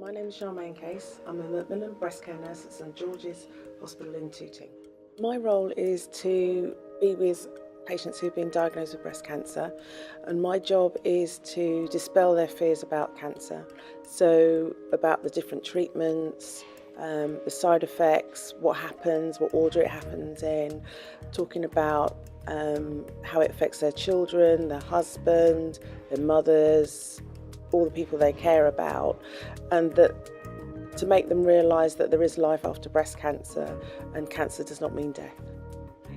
My name is Charmaine Case. I'm a Macmillan breast care nurse at St George's Hospital in Tooting. My role is to be with patients who've been diagnosed with breast cancer, and my job is to dispel their fears about cancer. So about the different treatments, the side effects, what happens, what order it happens in, talking about how it affects their children, their husband, their mothers, all the people they care about, and that to make them realise that there is life after breast cancer and cancer does not mean death.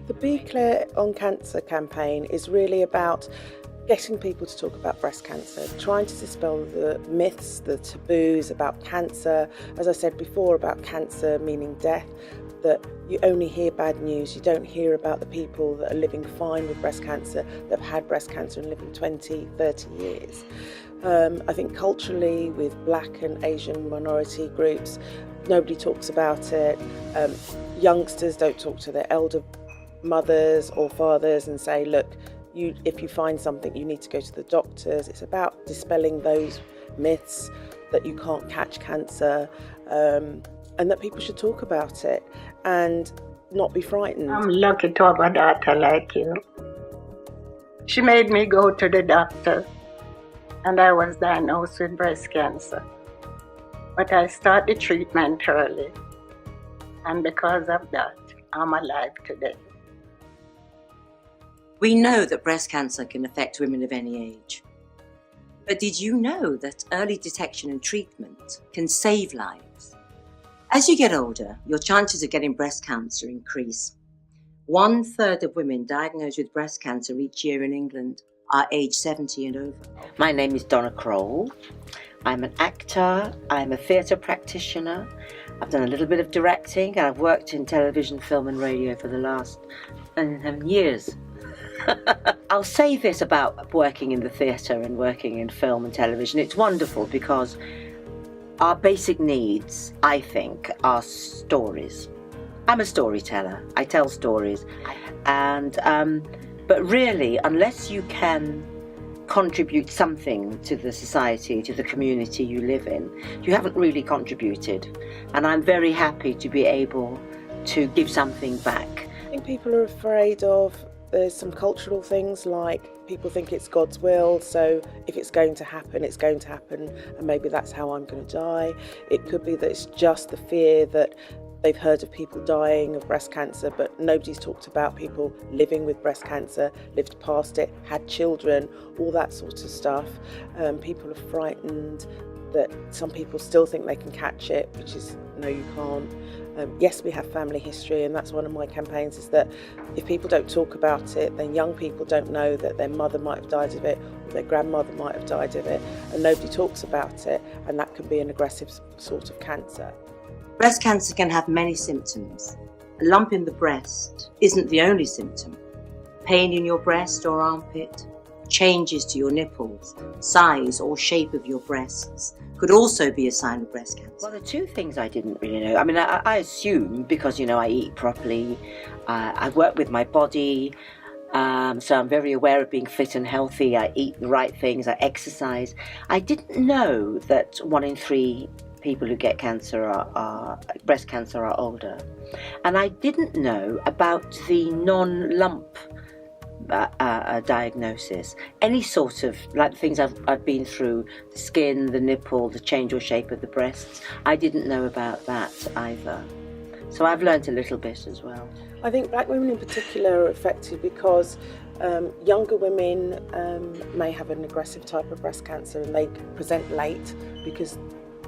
The Be Clear on Cancer campaign is really about getting people to talk about breast cancer, trying to dispel the myths, the taboos about cancer. As I said before, about cancer meaning death, that you only hear bad news. You don't hear about the people that are living fine with breast cancer, that have had breast cancer and living 20, 30 years. I think culturally, with Black and Asian minority groups, nobody talks about it. Youngsters don't talk to their elder mothers or fathers and say, look, if you find something, you need to go to the doctors. It's about dispelling those myths that you can't catch cancer, and that people should talk about it and not be frightened. I'm lucky to have a daughter like you. She made me go to the doctor, and I was diagnosed with breast cancer. But I started treatment early, and because of that, I'm alive today. We know that breast cancer can affect women of any age. But did you know that early detection and treatment can save lives? As you get older, your chances of getting breast cancer increase. 1/3 of women diagnosed with breast cancer each year in England are age 70 and over. My name is Dona Croll. I'm an actor, I'm a theatre practitioner. I've done a little bit of directing, and I've worked in television, film and radio for the last 7 years. I'll say this about working in the theatre and working in film and television. It's wonderful because our basic needs, I think, are stories. I'm a storyteller. I tell stories. But really, unless you can contribute something to the society, to the community you live in, you haven't really contributed. And I'm very happy to be able to give something back. I think people are afraid of, there's some cultural things like people think it's God's will, so if it's going to happen, it's going to happen, and maybe that's how I'm going to die. It could be that it's just the fear that they've heard of people dying of breast cancer, but nobody's talked about people living with breast cancer, lived past it, had children, all that sort of stuff. People are frightened that some people still think they can catch it, which is, no, you can't. Yes, we have family history, and that's one of my campaigns, is that if people don't talk about it, then young people don't know that their mother might have died of it, or their grandmother might have died of it, and nobody talks about it, and that can be an aggressive sort of cancer. Breast cancer can have many symptoms. A lump in the breast isn't the only symptom. Pain in your breast or armpit, changes to your nipples, size or shape of your breasts could also be a sign of breast cancer. Well, the two things I didn't really know. I mean, I assume because, I eat properly, I work with my body, so I'm very aware of being fit and healthy. I eat the right things, I exercise. I didn't know that 1 in 3 people who get cancer breast cancer are older. And I didn't know about the non-lump diagnosis. Any sort of, like the things I've been through, the skin, the nipple, the change or shape of the breasts, I didn't know about that either. So I've learnt a little bit as well. I think Black women in particular are affected because younger women may have an aggressive type of breast cancer, and they present late because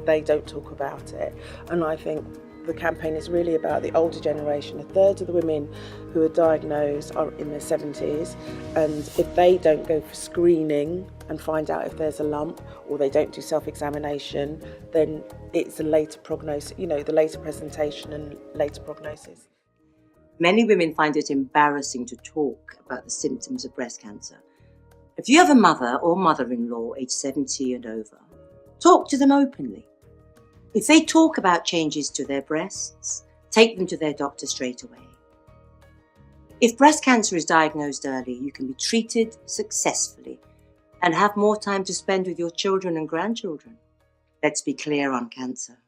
they don't talk about it. And I think the campaign is really about the older generation. 1/3 of the women who are diagnosed are in their 70s, and if they don't go for screening and find out if there's a lump, or they don't do self-examination, then it's a later prognosis, the later presentation and later prognosis. Many women find it embarrassing to talk about the symptoms of breast cancer. If you have a mother or mother-in-law age 70 and over, talk to them openly. If they talk about changes to their breasts, take them to their doctor straight away. If breast cancer is diagnosed early, you can be treated successfully and have more time to spend with your children and grandchildren. Let's be clear on cancer.